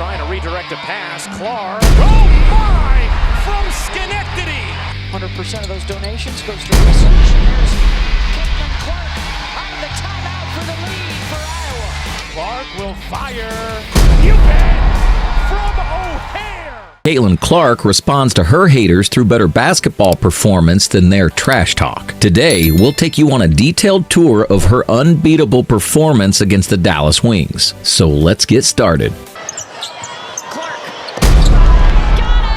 trying to redirect a pass. Clark. Oh my! From Schenectady. 100% of those donations goes to research. Here's Caitlin Clark out of the timeout for the lead for Iowa. Clark will fire. You bet! From O'Hare. Caitlin Clark responds to her haters through better basketball performance than their trash talk. Today, we'll take you on a detailed tour of her unbeatable performance against the Dallas Wings. So let's get started. Clark. Got it!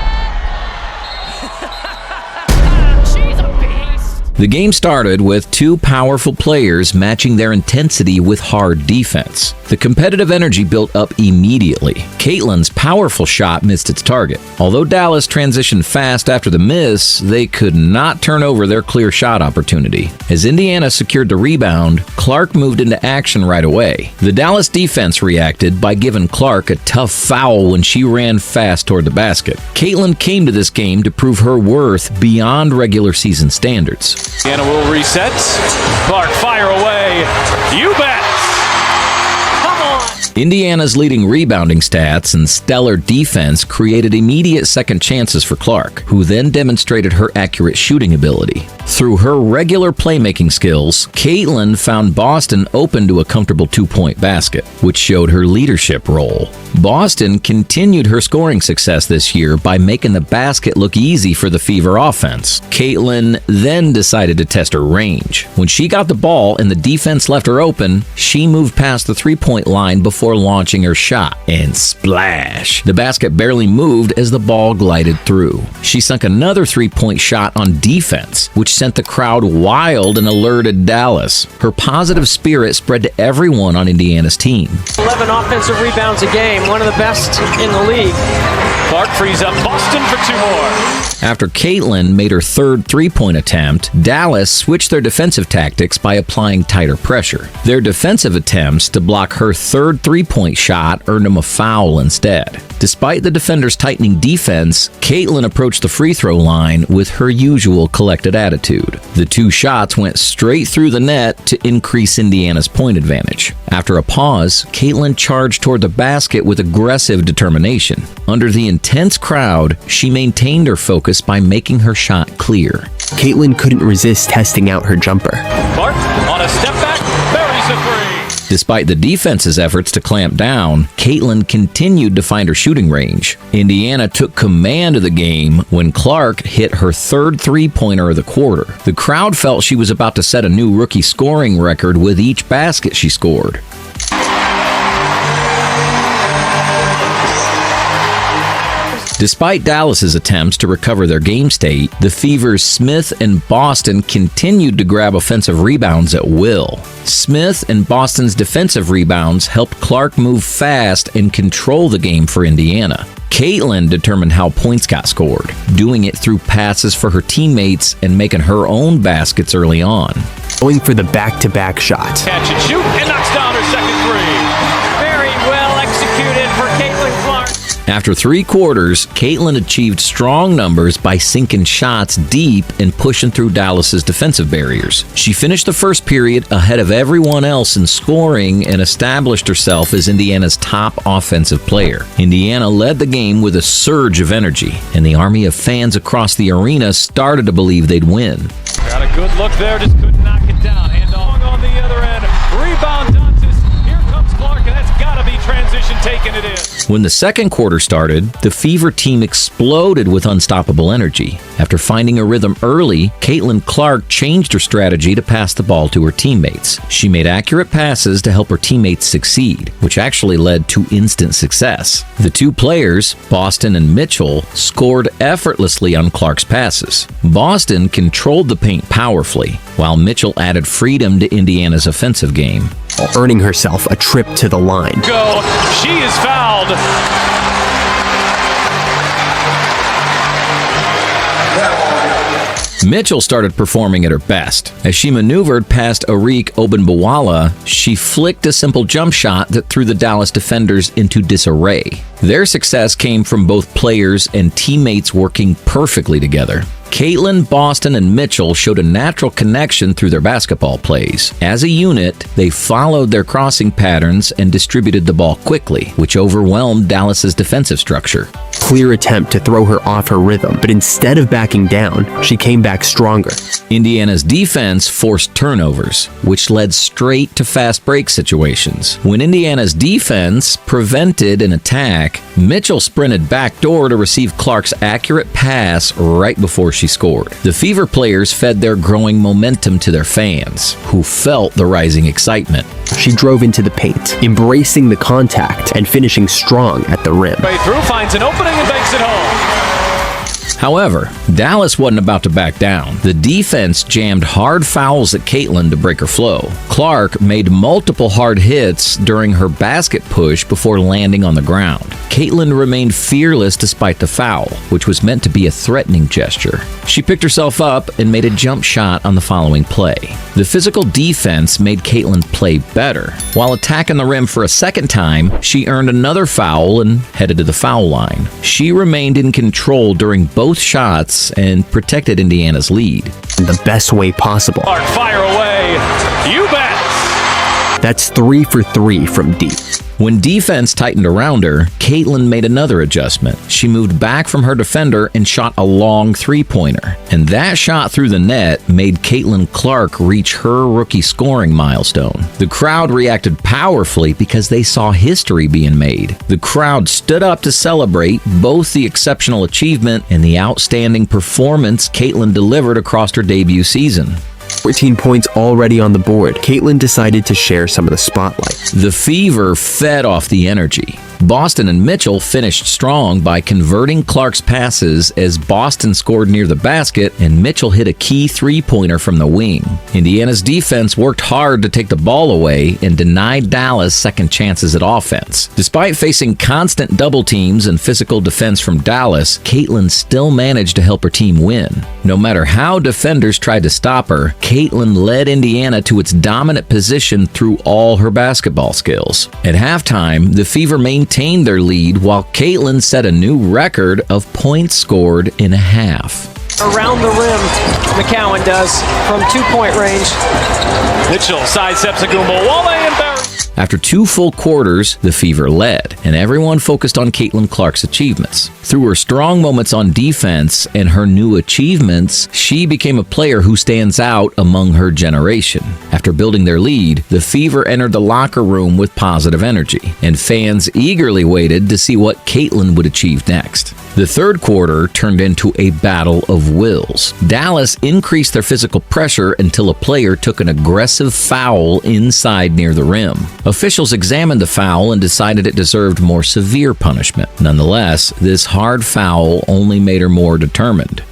She's a beast. The game started with two powerful players matching their intensity with hard defense. The competitive energy built up immediately. Caitlin's powerful shot missed its target. Although Dallas transitioned fast after the miss, they could not turn over their clear shot opportunity. As Indiana secured the rebound, Clark moved into action right away. The Dallas defense reacted by giving Clark a tough foul when she ran fast toward the basket. Caitlin came to this game to prove her worth beyond regular season standards. Indiana will reset. Clark fire away. You bet! Indiana's leading rebounding stats and stellar defense created immediate second chances for Clark, who then demonstrated her accurate shooting ability. Through her regular playmaking skills, Caitlin found Boston open to a comfortable two-point basket, which showed her leadership role. Boston continued her scoring success this year by making the basket look easy for the Fever offense. Caitlin then decided to test her range. When she got the ball and the defense left her open, she moved past the three-point line before launching her shot, and splash! The basket barely moved as the ball glided through. She sunk another three-point shot on defense, which sent the crowd wild and alerted Dallas. Her positive spirit spread to everyone on Indiana's team. 11 offensive rebounds a game, one of the best in the league. Clark frees up Boston for two more. After Caitlin made her third three-point attempt, Dallas switched their defensive tactics by applying tighter pressure. Their defensive attempts to block her third three-point shot earned them a foul instead. Despite the defenders' tightening defense, Caitlin approached the free throw line with her usual collected attitude. The two shots went straight through the net to increase Indiana's point advantage. After a pause, Caitlin charged toward the basket with aggressive determination. Under the intense crowd, she maintained her focus by making her shot clear. Caitlin couldn't resist testing out her jumper. Clark on a step back, buries a three. Despite the defense's efforts to clamp down, Caitlin continued to find her shooting range. Indiana took command of the game when Clark hit her third three-pointer of the quarter. The crowd felt she was about to set a new rookie scoring record with each basket she scored. Despite Dallas's attempts to recover their game state, the Fever's Smith and Boston continued to grab offensive rebounds at will. Smith and Boston's defensive rebounds helped Clark move fast and control the game for Indiana. Caitlin determined how points got scored, doing it through passes for her teammates and making her own baskets early on. Going for the back-to-back shot. Catch and shoot, and knocks down her second three. Very well executed for Caitlin Clark. After 3 quarters, Caitlin achieved strong numbers by sinking shots deep and pushing through Dallas's defensive barriers. She finished the first period ahead of everyone else in scoring and established herself as Indiana's top offensive player. Indiana led the game with a surge of energy, and the army of fans across the arena started to believe they'd win. Got a good look there, just couldn't knock it down. Hand on the other end. Rebound Dantas. Here comes Clark, and that's got to be transition taking it in. When the second quarter started, the Fever team exploded with unstoppable energy. After finding a rhythm early, Caitlin Clark changed her strategy to pass the ball to her teammates. She made accurate passes to help her teammates succeed, which actually led to instant success. The two players, Boston and Mitchell, scored effortlessly on Clark's passes. Boston controlled the paint powerfully, while Mitchell added freedom to Indiana's offensive game, earning herself a trip to the line. Go. She is fouled. Mitchell started performing at her best. As she maneuvered past Arik Obenbawala, she flicked a simple jump shot that threw the Dallas defenders into disarray. Their success came from both players and teammates working perfectly together. Caitlin, Boston, and Mitchell showed a natural connection through their basketball plays. As a unit, they followed their crossing patterns and distributed the ball quickly, which overwhelmed Dallas's defensive structure. Clear attempt to throw her off her rhythm, but instead of backing down, she came back stronger. Indiana's defense forced turnovers, which led straight to fast break situations. When Indiana's defense prevented an attack, Mitchell sprinted backdoor to receive Clark's accurate pass right before she scored. The Fever players fed their growing momentum to their fans, who felt the rising excitement. She drove into the paint, embracing the contact and finishing strong at the rim. Way through, finds an opening and banks it home. However, Dallas wasn't about to back down. The defense jammed hard fouls at Caitlin to break her flow. Clark made multiple hard hits during her basket push before landing on the ground. Caitlin remained fearless despite the foul, which was meant to be a threatening gesture. She picked herself up and made a jump shot on the following play. The physical defense made Caitlin play better. While attacking the rim for a second time, she earned another foul and headed to the foul line. She remained in control during both shots and protected Indiana's lead. The best way possible. Clark, fire away. You bet. That's 3 for 3 from deep. When defense tightened around her, Caitlin made another adjustment. She moved back from her defender and shot a long three-pointer. And that shot through the net made Caitlin Clark reach her rookie scoring milestone. The crowd reacted powerfully because they saw history being made. The crowd stood up to celebrate both the exceptional achievement and the outstanding performance Caitlin delivered across her debut season. 14 points already on the board. Caitlin decided to share some of the spotlight. The Fever fed off the energy. Boston and Mitchell finished strong by converting Clark's passes as Boston scored near the basket and Mitchell hit a key three-pointer from the wing. Indiana's defense worked hard to take the ball away and denied Dallas second chances at offense. Despite facing constant double teams and physical defense from Dallas, Caitlin still managed to help her team win. No matter how defenders tried to stop her, Caitlin led Indiana to its dominant position through all her basketball skills. At halftime, the Fever maintained their lead while Caitlin set a new record of points scored in a half. Around the rim, McCowan does from 2-point range. Mitchell sidesteps Agumawale and Barry. After 2 full quarters, the Fever led, and everyone focused on Caitlin Clark's achievements. Through her strong moments on defense and her new achievements, she became a player who stands out among her generation. After building their lead, the Fever entered the locker room with positive energy, and fans eagerly waited to see what Caitlin would achieve next. The third quarter turned into a battle of wills. Dallas increased their physical pressure until a player took an aggressive foul inside near the rim. Officials examined the foul and decided it deserved more severe punishment. Nonetheless, this hard foul only made her more determined.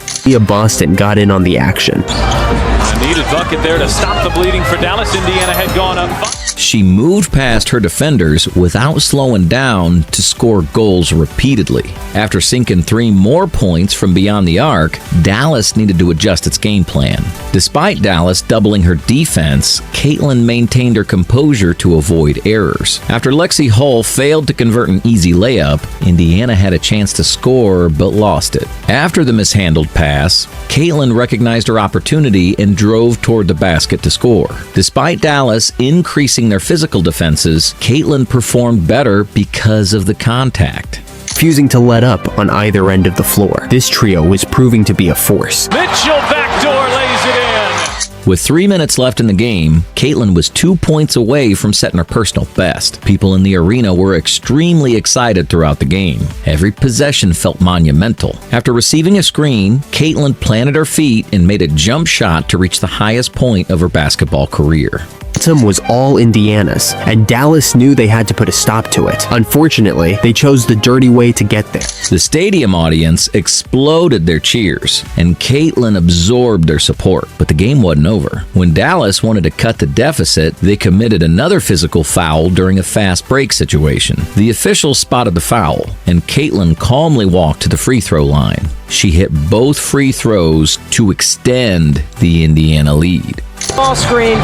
Boston got in on the action. A needed bucket there to stop the bleeding for Dallas. Indiana had gone up. She moved past her defenders without slowing down to score goals repeatedly. After sinking 3 more points from beyond the arc, Dallas needed to adjust its game plan. Despite Dallas doubling her defense, Caitlin maintained her composure to avoid errors. After Lexi Hull failed to convert an easy layup, Indiana had a chance to score but lost it. After the mishandled pass, Caitlin recognized her opportunity and drove toward the basket to score. Despite Dallas increasing their physical defenses, Caitlin performed better because of the contact. Refusing to let up on either end of the floor, this trio was proving to be a force. Mitchell backdoor lays it in. With 3 minutes left in the game, Caitlin was 2 points away from setting her personal best. People in the arena were extremely excited throughout the game. Every possession felt monumental. After receiving a screen, Caitlin planted her feet and made a jump shot to reach the highest point of her basketball career. Was all Indiana's, and Dallas knew they had to put a stop to it. Unfortunately, they chose the dirty way to get there. The stadium audience exploded their cheers, and Caitlin absorbed their support. But the game wasn't over. When Dallas wanted to cut the deficit, they committed another physical foul during a fast break situation. The officials spotted the foul, and Caitlin calmly walked to the free throw line. She hit both free throws to extend the Indiana lead. Ball screen.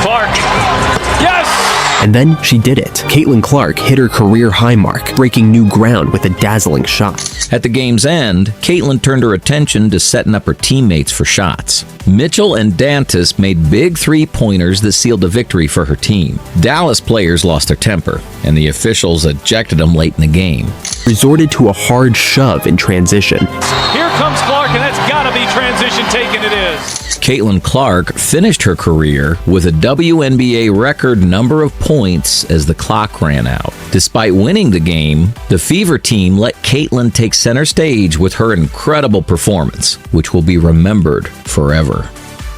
Clark. Yes! And then she did it. Caitlin Clark hit her career high mark, breaking new ground with a dazzling shot. At the game's end, Caitlin turned her attention to setting up her teammates for shots. Mitchell and Dantas made big three-pointers that sealed the victory for her team. Dallas players lost their temper, and the officials ejected them late in the game. Resorted to a hard shove in transition. Here comes Clark, and that's got to be transition taken. It is. Caitlin Clark finished her career with a WNBA record number of points as the clock ran out. Despite winning the game, the Fever team let Caitlin take center stage with her incredible performance, which will be remembered forever.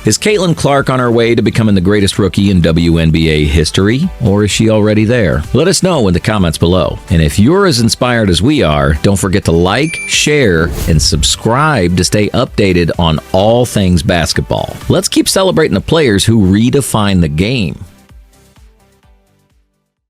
Is Caitlin Clark on her way to becoming the greatest rookie in WNBA history, or is she already there? Let us know in the comments below. And if you're as inspired as we are, don't forget to like, share, and subscribe to stay updated on all things basketball. Let's keep celebrating the players who redefine the game.